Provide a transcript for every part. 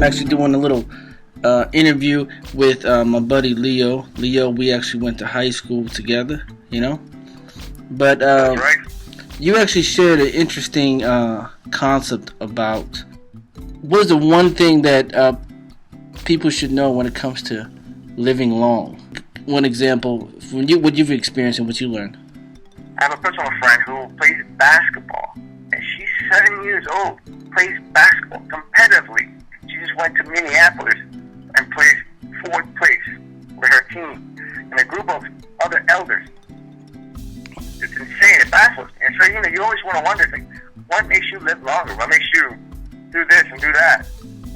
I'm actually doing a little interview with my buddy Leo. Leo, we actually went to high school together, you know. But That's right. you actually shared an interesting concept about what is the one thing that people should know when it comes to living long. One example, from you, what you've experienced and what you learned. I have a personal friend who plays basketball, and she's 7 years old, plays basketball competitively. She just went to Minneapolis and plays fourth place with her team and a group of other elders. It's insane. It baffles me. And so, you always want to wonder, like, what makes you live longer? What makes you do this and do that?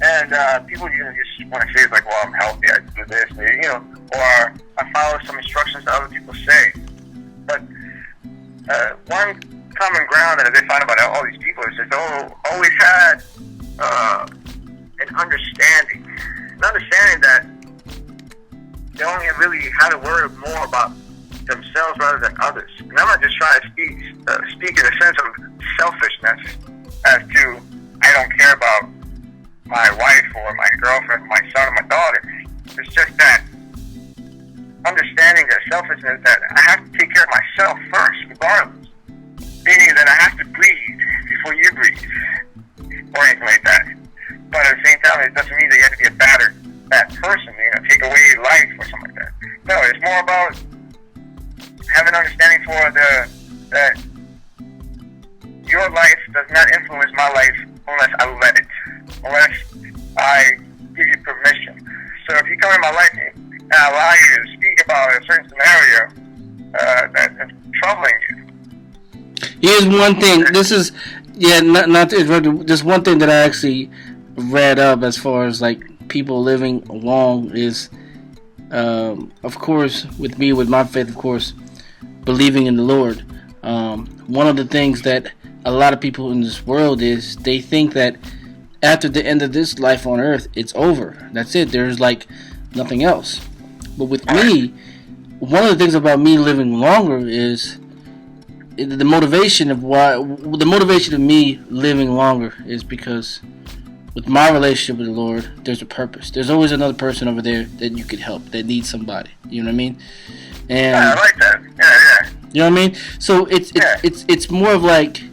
And people just want to say, like, well, I'm healthy, I do this, or I follow some instructions that other people say. But one common ground that they find about all these people is that they always had an understanding that they only really had to worry more about themselves rather than others. And I'm not just trying to speak in a sense of selfishness as to I don't care about my wife or my girlfriend, my son or my daughter. It's just that understanding that selfishness, that I have to take care of myself first, regardless. Meaning that I have to breathe before you breathe, or anything like that. But at the same time, it doesn't mean that you have to be a bad person, take away life or something like that. No, it's more about having understanding for that your life does not influence my life unless I let it, unless I give you permission. So if you come in my life and I allow you to speak about a certain scenario that's troubling you. Here's one thing. This is, not to interrupt you. Just one thing that I actually read up as far as like people living long is, of course, with my faith, of course, believing in the Lord. One of the things that a lot of people in this world is they think that after the end of this life on earth, it's over. That's it. There's like nothing else. But with me, one of the things about me living longer is the motivation of me living longer is because with my relationship with the Lord, there's a purpose. There's always another person over there that you could help, that needs somebody. You know what I mean? And I like that. Yeah. You know what I mean? So it's more of like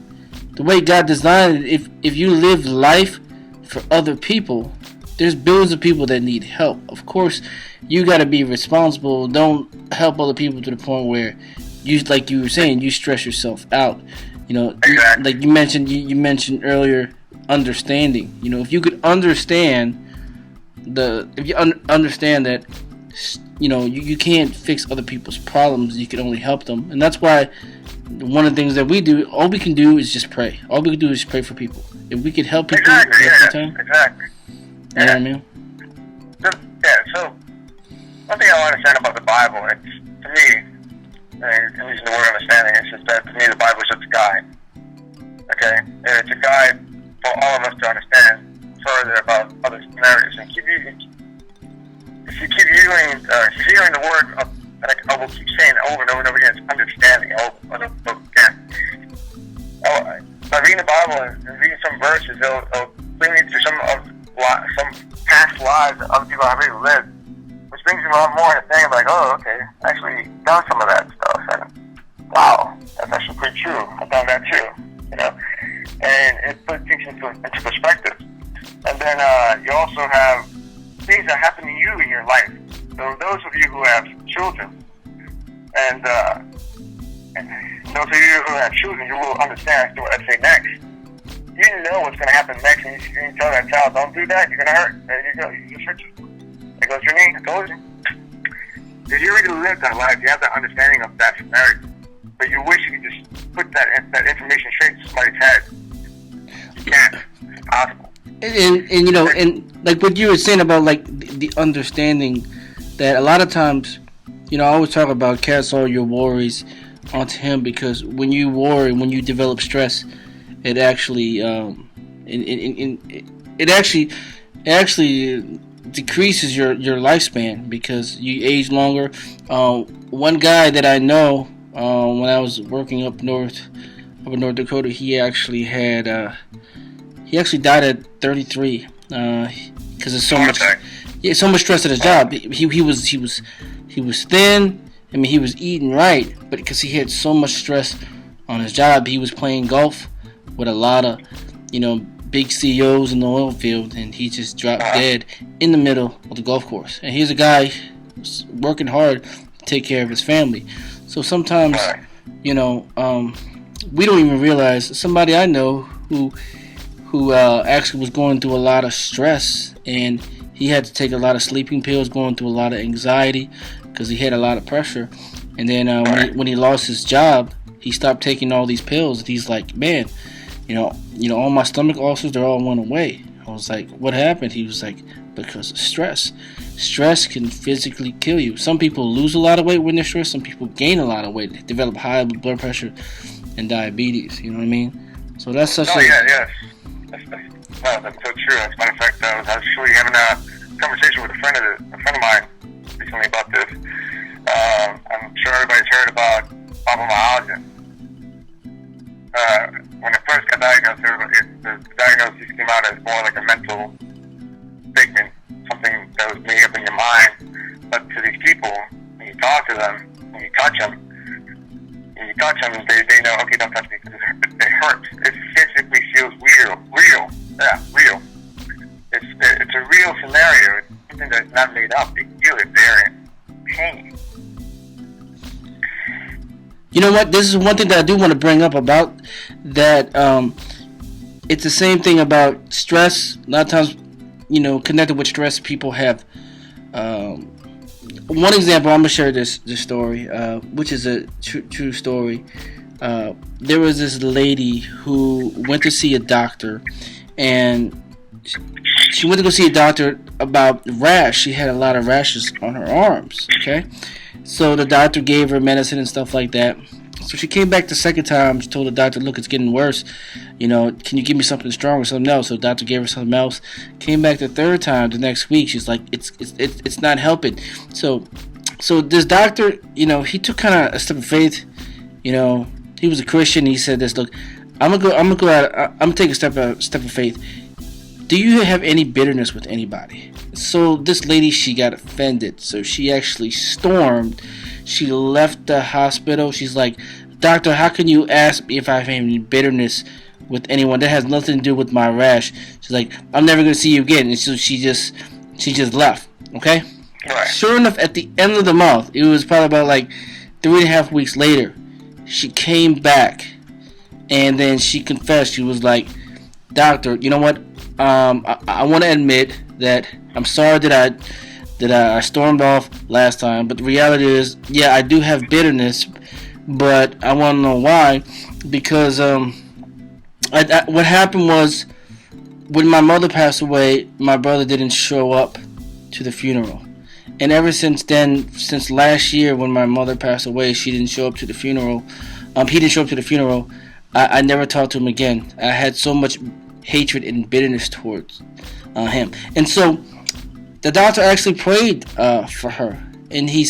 the way God designed it. If you live life for other people, there's billions of people that need help. Of course, you got to be responsible. Don't help other people to the point where you, like you were saying, you stress yourself out. Exactly. Like you mentioned earlier, understanding. If you could understand understand that, you can't fix other people's problems. You can only help them, and that's why one of the things that we do, all we can do is just pray. All we can do is pray for people. If we could help people, exactly. You know what I mean? So one thing I understand about the Bible, it's, to me, and using the word understanding, it's just that to me the Bible is just a guide. Okay? It's a guide for all of us to understand further about other scenarios. And if you keep hearing the word of, like I will keep saying over and over and over again, it's understanding over and over again. By reading the Bible and reading some verses, it'll bring me to some past lives that other people have already lived, which brings me a lot more to think like, oh, okay, I actually done some of that stuff, and wow, that's actually pretty true. I've done that too, and it puts things into perspective. And then you also have things that happen to you in your life. So those of you who have children, and those of you who have children, you will understand what I say next. You know what's going to happen next, and you tell that child, don't do that, you're going to hurt. There you go, you just hurt yourself. There goes your knee, I told you. Because you already lived that life, you have that understanding of that scenario. But you wish you could just put that information straight to somebody's head. You can't. It's impossible. And like what you were saying about like the understanding that a lot of times, I always talk about cast all your worries onto Him, because when you worry, when you develop stress, it actually it actually decreases your lifespan because you age longer. One guy that I know, when I was working up in North Dakota, he actually died at 33. because there's so much, so much stress at his job. He was thin. I mean, he was eating right, but because he had so much stress on his job, he was playing golf with a lot of, big CEOs in the oil field, and he just dropped dead in the middle of the golf course. And he's a guy working hard to take care of his family. So sometimes, we don't even realize. Somebody I know who actually was going through a lot of stress, and he had to take a lot of sleeping pills, going through a lot of anxiety because he had a lot of pressure. And then when he lost his job, he stopped taking all these pills. And he's like, man, all my stomach ulcers, they all went away. I was like, what happened? He was like, because of stress. Stress can physically kill you. Some people lose a lot of weight when they're stressed. Some people gain a lot of weight. They develop high blood pressure and diabetes. You know what I mean? So that's such yes. That's so true. As a matter of fact, I was actually having a conversation with a friend of mine recently about this. I'm sure everybody's heard about fibromyalgia. When it first got diagnosed, the diagnosis came out as more like a mental figment, something that was made up in your mind. But to these people, when you talk to them, when you touch them, they know, okay, don't touch me because it hurts. It physically feels real. Yeah, real. It's a real scenario. It's something that's not made up. They feel it. They're in pain. You know what? This is one thing that I do want to bring up about that. It's the same thing about stress. A lot of times, connected with stress, people have. One example, I'm gonna share this story, which is a true story. There was this lady who went to see a doctor, and she went to go see a doctor about rash. She had a lot of rashes on her arms. Okay. So the doctor gave her medicine and stuff like that. So she came back the second time. She told the doctor, look, it's getting worse. Can you give me something strong or something else? So the doctor gave her something else. Came back the third time the next week. She's like, it's not helping. So this doctor, he took kind of a step of faith. He was a Christian. He said this, look, I'm gonna take a step of faith. Do you have any bitterness with anybody? So this lady, she got offended. So she actually stormed. She left the hospital. She's like, doctor, how can you ask me if I have any bitterness with anyone? That has nothing to do with my rash. She's like, I'm never going to see you again. And so she just left. Okay? Right. Sure enough, at the end of the month, it was probably about like 3.5 weeks later, she came back. And then she confessed. She was like, doctor, you know what? I want to admit that I'm sorry that I stormed off last time, but the reality is, yeah, I do have bitterness, but I want to know why. Because what happened was, when my mother passed away, my brother didn't show up to the funeral, and ever since then, since last year when my mother passed away, she didn't show up to the funeral. He didn't show up to the funeral. I never talked to him again. I had so much hatred and bitterness towards him. And so the doctor actually prayed for her, and he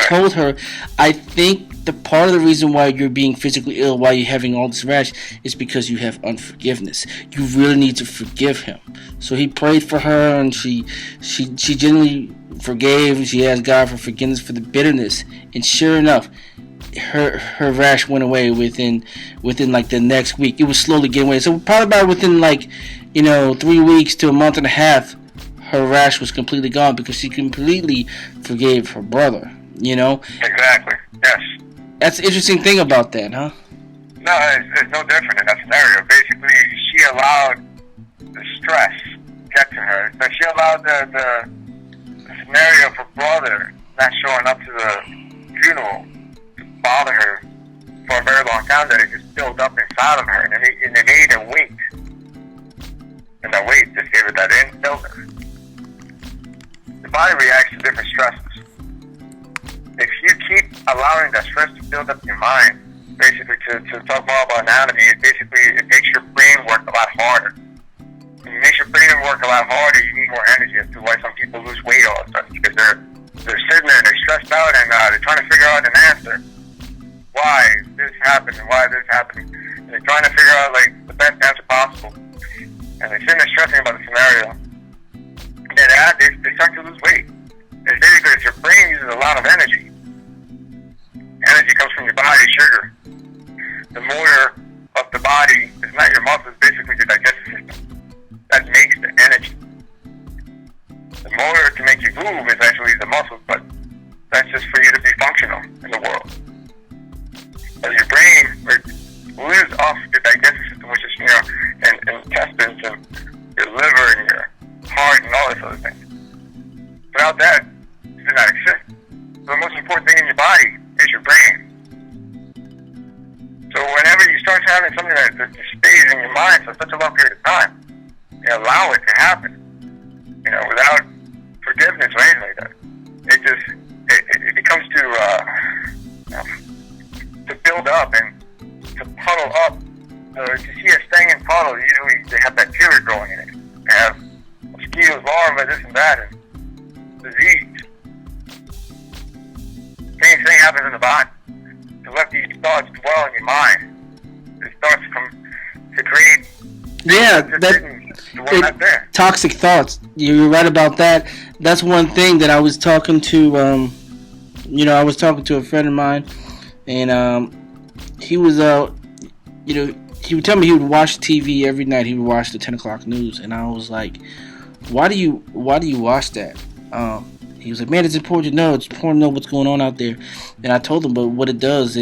told her, I think the part of the reason why you're being physically ill, why you're having all this rash, is because you have unforgiveness. You really need to forgive him. So he prayed for her, and she genuinely forgave, and she asked God for forgiveness for the bitterness. And sure enough, her rash went away within like the next week. It was slowly getting away. So probably about within 3 weeks to a month and a half, her rash was completely gone because she completely forgave her brother. Exactly. Yes. That's the interesting thing about that, huh? No, it's no different in that scenario. Basically, she allowed the stress get to her. So she allowed the scenario of her brother not showing up to the funeral bother her for a very long time, that it just built up inside of her, and it made her weight. And that weight just gave her that illness. The body reacts to different stresses. If you keep allowing that stress to build up in your mind, basically to talk more about anatomy, it makes your brain work a lot harder. When it makes your brain work a lot harder, you need more energy. As to why some people lose weight all of a sudden, because they're sitting there and they're stressed out, and they're trying to figure out an answer. Why this happened and why this happening. And they're trying to figure out the best answer possible. And they're sitting there stressing about the scenario. that, they start to lose weight. It's very good. Your brain uses a lot of energy. Energy comes from your body, sugar. The motor of the body is not your muscles, basically your digestive system. That makes the energy. The motor to make you move is actually the muscles, but that's just for you to be functional in the world. But your brain lives off your digestive system, which is, and intestines and your liver and your heart and all this other things. Without that, it does not exist. So the most important thing in your body is your brain. So whenever you start having something that stays in your mind for such a long period of time, you allow it to happen, without forgiveness or anything like that. It becomes to build up and to puddle up. So if you see a stagnant puddle, usually they have bacteria growing in it. They have mosquitoes, larvae, this and that, and disease. Same thing happens in the body. To let these thoughts dwell in your mind, it starts to create. Toxic thoughts. You're right about that. That's one thing that I was talking to. I was talking to a friend of mine, and he was he would tell me he would watch TV every night. He would watch the 10 o'clock news, and I was like, why do you watch that? He was like, man, it's important to know. It's important to know what's going on out there. And I told him, but what it does,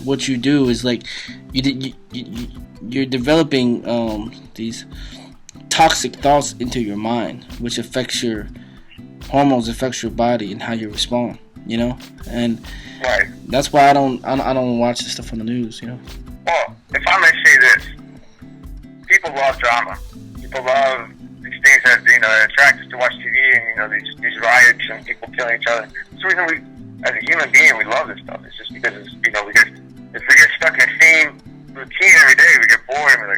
what you do is like, you're developing these toxic thoughts into your mind, which affects your hormones, affects your body and how you respond. And right. That's why I don't watch this stuff on the news. Well, if I may say this, people love drama. People love these things that attract us to watch TV and these riots and people killing each other. That's the reason we, as a human being, we love this stuff. It's just because if we get stuck in the same routine every day, we get bored and we're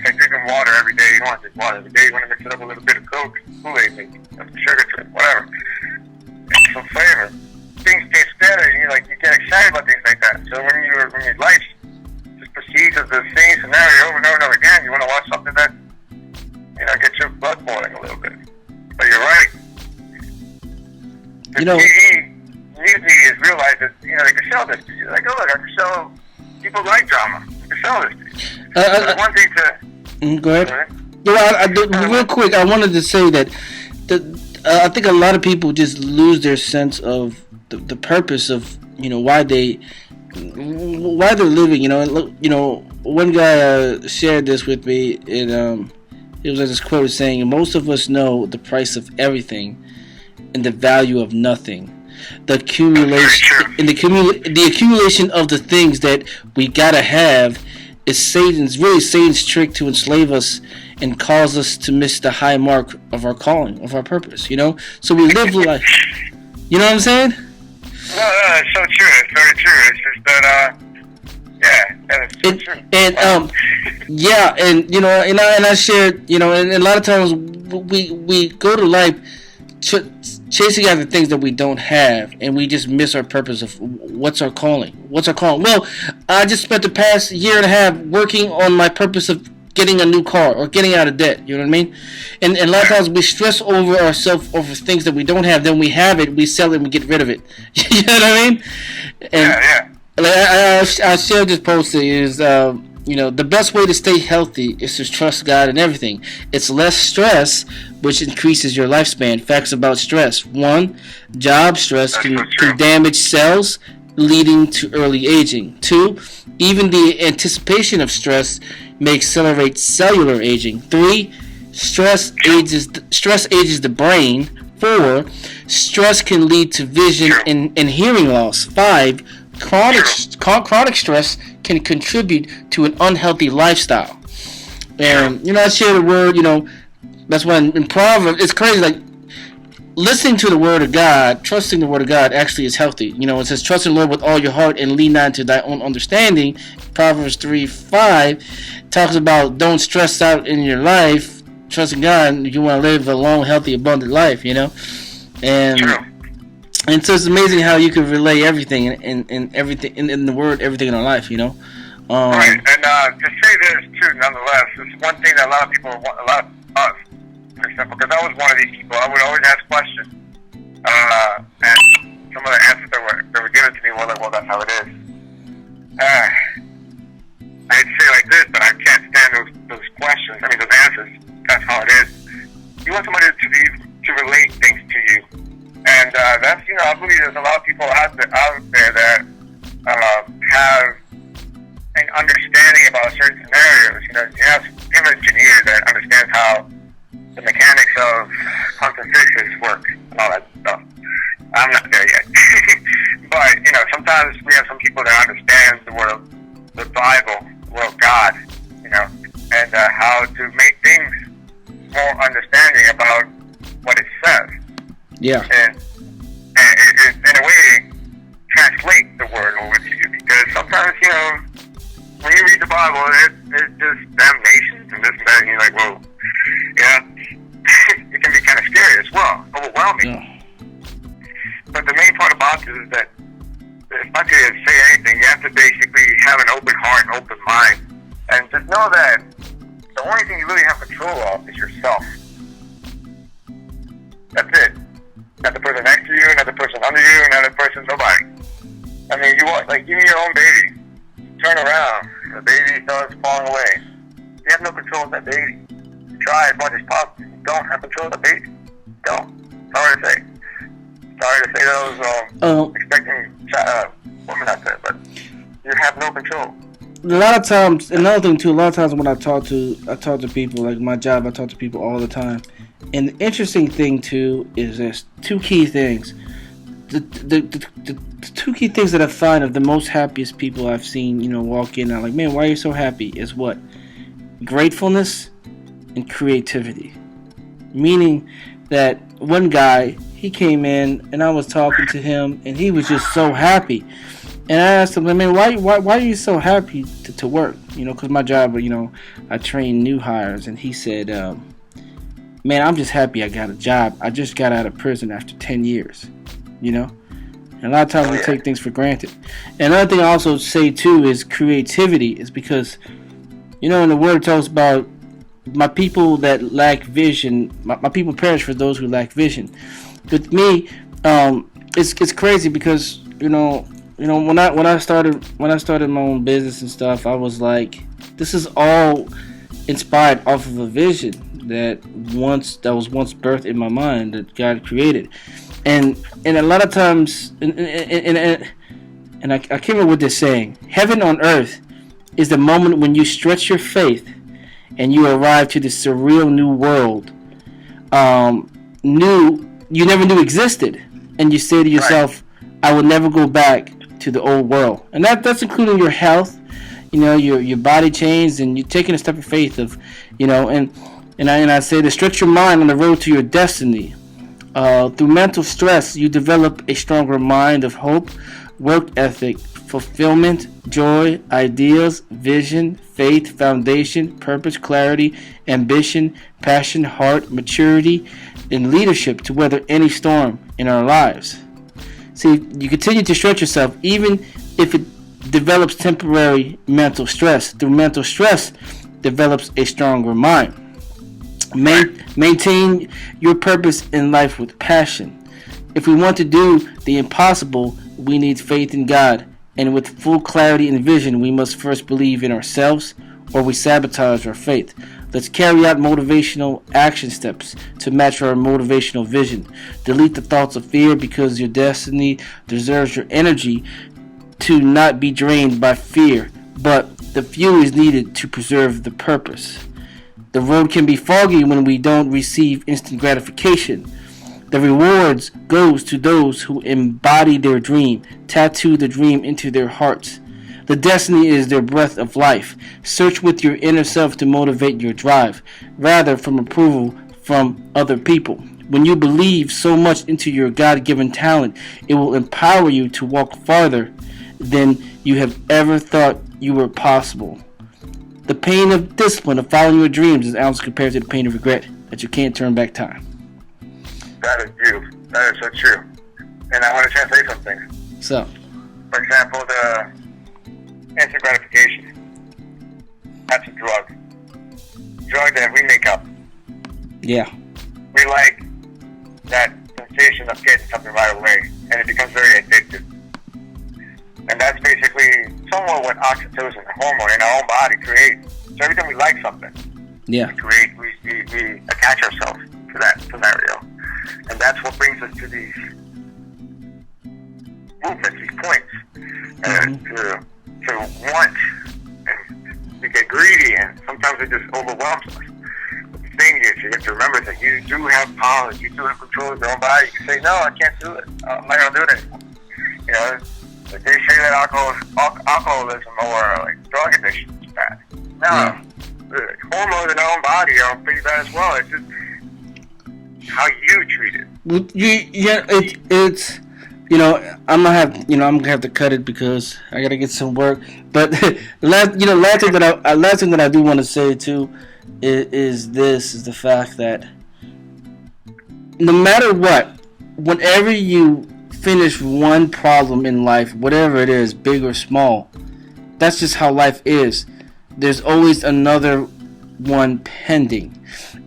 like drinking water every day. You don't want to drink water every day. You want to mix it up with a little bit of Coke, Kool-Aid, maybe some sugar to it, whatever. It's some flavor. Things taste better. You get excited about things like that. So when your life just proceeds as the same scenario over and over and over again, you want to watch something that gets your blood boiling a little bit. But you're right. The news media has realized that they can sell this to you. Like, oh look, I can sell. People like drama. I can sell this to you. So one thing to go ahead. Real quick, I wanted to say that I think a lot of people just lose their sense of the purpose of why they're living. One guy shared this with me, and it was like this quote saying, "Most of us know the price of everything and the value of nothing. The accumulation of the things that we gotta have is Satan's trick to enslave us and cause us to miss the high mark of our calling, of our purpose. So we live life. You know what I'm saying? No, it's so true. It's very true. It's just that, that is so true. And I shared, and a lot of times we go to life chasing after things that we don't have, and we just miss our purpose of what's our calling. Well, I just spent the past year and a half working on my purpose of getting a new car or getting out of debt. You know what I mean? And a lot of times we stress over ourselves over things that we don't have. Then we have it, we sell it, and we get rid of it. You know what I mean? And I shared this post is the best way to stay healthy is to trust God in everything. It's less stress, which increases your lifespan. Facts about stress: 1, job stress can damage cells, leading to early aging. 2, even the anticipation of stress may accelerate cellular aging. 3, stress ages the brain. 4, stress can lead to vision and hearing loss. 5, chronic stress can contribute to an unhealthy lifestyle. And I share the word. That's why in Proverbs, it's crazy. Like, listening to the word of God, trusting the word of God actually is healthy. It says, trust in the Lord with all your heart and lean not to thy own understanding. Proverbs 3:5 talks about don't stress out in your life. Trusting God, you want to live a long, healthy, abundant life, And so it's amazing how you can relay everything in everything in the word, everything in our life, Right, and to say this too, nonetheless, it's one thing that a lot of us for example, because I was one of these people. I would always ask questions, and some of the answers that were given to me were like, "Well, that's how it is." I'd say like this, but I can't stand those questions. I mean, those answers. That's how it is. You want somebody to relate things to you, and that's, I believe there's a lot of people out there that have an understanding about certain scenarios. You have an engineer that understands how the mechanics of hunting fishes work and all that stuff. I'm not there yet, but sometimes we have some people that understand the world, the Bible, the world of God, and how to make things more understanding about what it says. Yeah. And it, in a way, translate the word over to you, because sometimes, when you read the Bible, it's just damnations and this and that, and you're like, whoa, it can be kind of scary as well, overwhelming. Yeah. But the main part about this is that it's not to say anything. You have to basically have an open heart and open mind, and just know that the only thing you really have control of is yourself. That's it. Not the person next to you, not the person under you, not the person, nobody. I mean, give me your own baby. Turn around, the baby starts falling away. You have no control of that baby. Try as much as possible. You don't have control of the baby. Don't. Sorry to say. Sorry to say those expecting women out there, but you have no control. A lot of times, another thing too, a lot of times when I talk to people, like my job, I talk to people all the time. And the interesting thing too is there's two key things. The two key things that I find of the most happiest people I've seen, walk in, I'm like, man, why are you so happy? Is what? Gratefulness and creativity. Meaning that one guy, he came in and I was talking to him and he was just so happy. And I asked him, man, why are you so happy to work? Because my job, I train new hires. And he said, man, I'm just happy I got a job. I just got out of prison after 10 years, And a lot of times we take things for granted. And another thing I also say, too, is creativity. Is because, in the Word it talks about my people that lack vision, my people perish for those who lack vision. With me, it's crazy because, when I started my own business and stuff, I was like, this is all inspired off of a vision that was once birthed in my mind that God created, and a lot of times, and I came up with this saying: heaven on earth is the moment when you stretch your faith and you arrive to this surreal new world, you never knew existed, and you say to yourself, I will never go back to the old world. And that's including your health, your body change, and you're taking a step of faith of, and I say to stretch your mind on the road to your destiny. Through mental stress, you develop a stronger mind of hope, work ethic, fulfillment, joy, ideas, vision, faith, foundation, purpose, clarity, ambition, passion, heart, maturity, and leadership to weather any storm in our lives. See, you continue to stretch yourself even if it develops temporary mental stress. Through mental stress, develops a stronger mind. Maintain your purpose in life with passion. If we want to do the impossible, we need faith in God. And with full clarity and vision, we must first believe in ourselves, or we sabotage our faith. Let's carry out motivational action steps to match our motivational vision. Delete the thoughts of fear, because your destiny deserves your energy to not be drained by fear, but the fuel is needed to preserve the purpose. The road can be foggy when we don't receive instant gratification. The rewards goes to those who embody their dream, tattoo the dream into their hearts. The destiny is their breath of life. Search with your inner self to motivate your drive, rather from approval from other people. When you believe so much into your God-given talent, it will empower you to walk farther than you have ever thought you were possible. The pain of discipline of following your dreams is almost compared to the pain of regret that you can't turn back time. That is beautiful. That is so true. And I want to translate something. So, for example, the instant gratification. That's a drug. Drug that we make up. Yeah. like that sensation of getting something right away, and it becomes very addictive. And that's basically somewhat what oxytocin, the hormone in our own body, creates. So every time we like something, we attach ourselves to that scenario. And that's what brings us to these movements, these points, to want, and we get greedy, and sometimes it just overwhelms us. But the thing is, you have to remember that you do have power, you do have control of your own body. You can say, no, I can't do it. I'm not going to do it anymore. You know, but they say that alcoholism or like drug addiction is bad. No, the hormones in our own body are pretty bad as well. It's just how you treat it. It's I'm gonna have to cut it because I gotta get some work. But last thing that I do want to say too is the fact that no matter what, whenever you finish one problem in life, whatever it is, big or small, that's just how life is. There's always another one pending.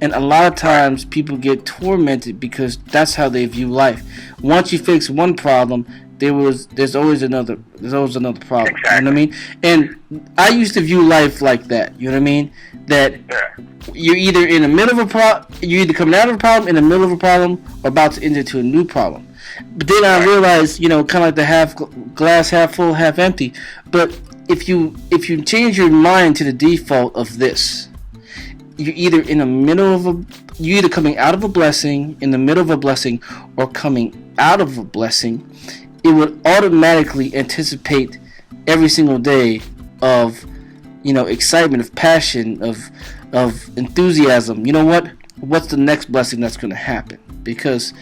And a lot of times people get tormented because that's how they view life. Once you fix one problem, there's always another problem. Exactly. You know what I mean? And I used to view life like that. You know what I mean? That you're either in the middle of you're either coming out of a problem, in the middle of a problem, or about to enter into a new problem. But then I realized, kind of like the glass half full, half empty. But if you change your mind to the default of this, you're either in the middle you're either coming out of a blessing, in the middle of a blessing, or coming out of a blessing. It would automatically anticipate every single day of, excitement, of passion, of enthusiasm. You know what? What's the next blessing that's going to happen? Because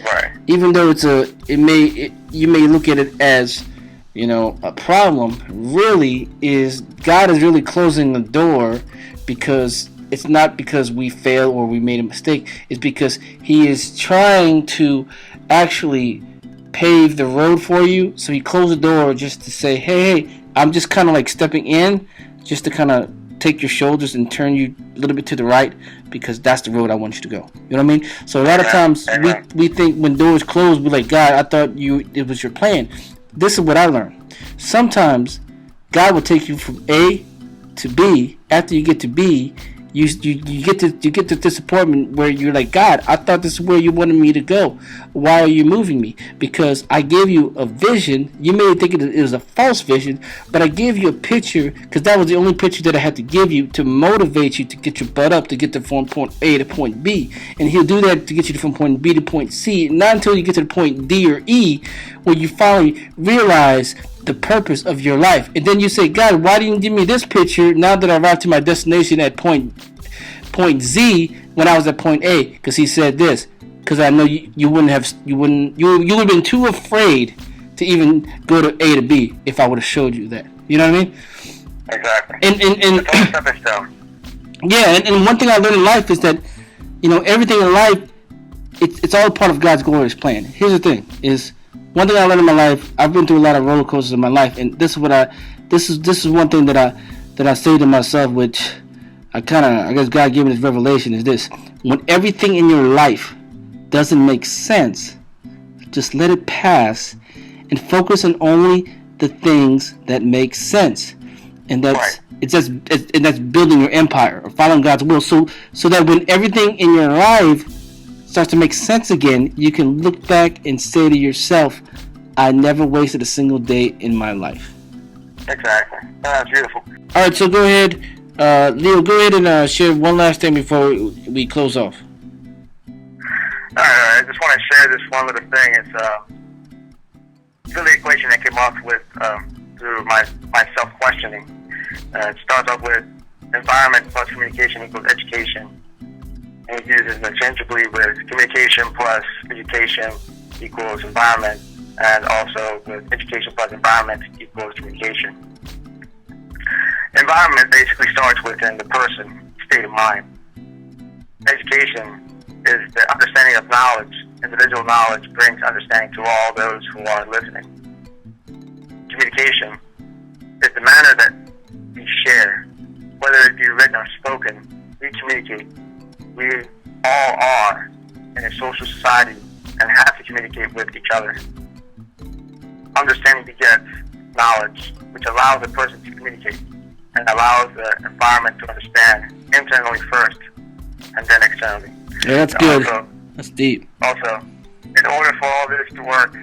even though you may look at it as, a problem, really God is really closing the door, because it's not because we failed or we made a mistake. It's because He is trying to actually pave the road for you. So He closed the door just to say, hey, I'm just kind of like stepping in, just to kind of take your shoulders and turn you a little bit to the right, because that's the road I want you to go. You know what I mean? So a lot of times we think when doors close, we're like, God, I thought it was your plan. This is what I learned. Sometimes God will take you from A to B. After you get to B, you get to disappointment where you're like, God, I thought this is where you wanted me to go. Why are you moving me? Because I gave you a vision. You may think it was a false vision, but I gave you a picture, because that was the only picture that I had to give you to motivate you to get your butt up to get from point A to point B. And He'll do that to get you from point B to point C. Not until you get to the point D or E, where you finally realize the purpose of your life. And then you say, God, why didn't you give me this picture now that I arrived to my destination at point Z when I was at point A? Because He said this. Because I know you would have been too afraid to even go to A to B if I would have showed you that. You know what I mean? Exactly. And one thing I learned in life is that, everything in life, it's all part of God's glorious plan. Here's the thing: is one thing I learned in my life. I've been through a lot of roller coasters in my life, and this is one thing that I say to myself, which I guess God gave me this revelation, is this: when everything in your life doesn't make sense, just let it pass and focus on only the things that make sense. And that's building your empire or following God's will, so that when everything in your life starts to make sense again, you can look back and say to yourself, I never wasted a single day in my life. Exactly. That's beautiful. All right, so go ahead, Leo, go ahead and share one last thing before we close off. I just want to share this one little thing. It's really an equation that came up with through my self-questioning. It starts off with environment plus communication equals education. And it uses interchangeably with communication plus education equals environment, and also with education plus environment equals communication. Environment basically starts within the person, state of mind. Education is the understanding of knowledge. Individual knowledge brings understanding to all those who are listening. Communication is the manner that we share, whether it be written or spoken. We communicate. We all are in a social society and have to communicate with each other. Understanding begets knowledge, which allows the person to communicate and allows the environment to understand internally first and then externally. Yeah, that's good. That's deep. Also, in order for all this to work,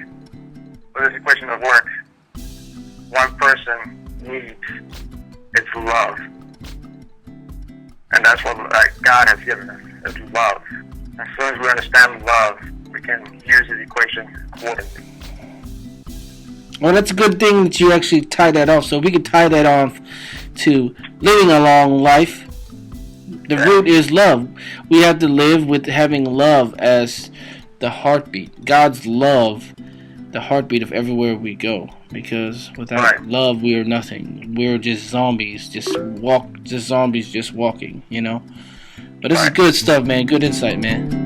for this equation to work, one person needs is love. And that's what God has given us, is love. As soon as we understand love, we can use the equation accordingly. Well, that's a good thing that you actually tie that off. So we can tie that off to living a long life. The root is love. We have to live with having love as the heartbeat. God's love, the heartbeat of everywhere we go. Because without love, we are nothing. We're just zombies, just zombies just walking, you know. But this is good stuff, man. Good insight, man.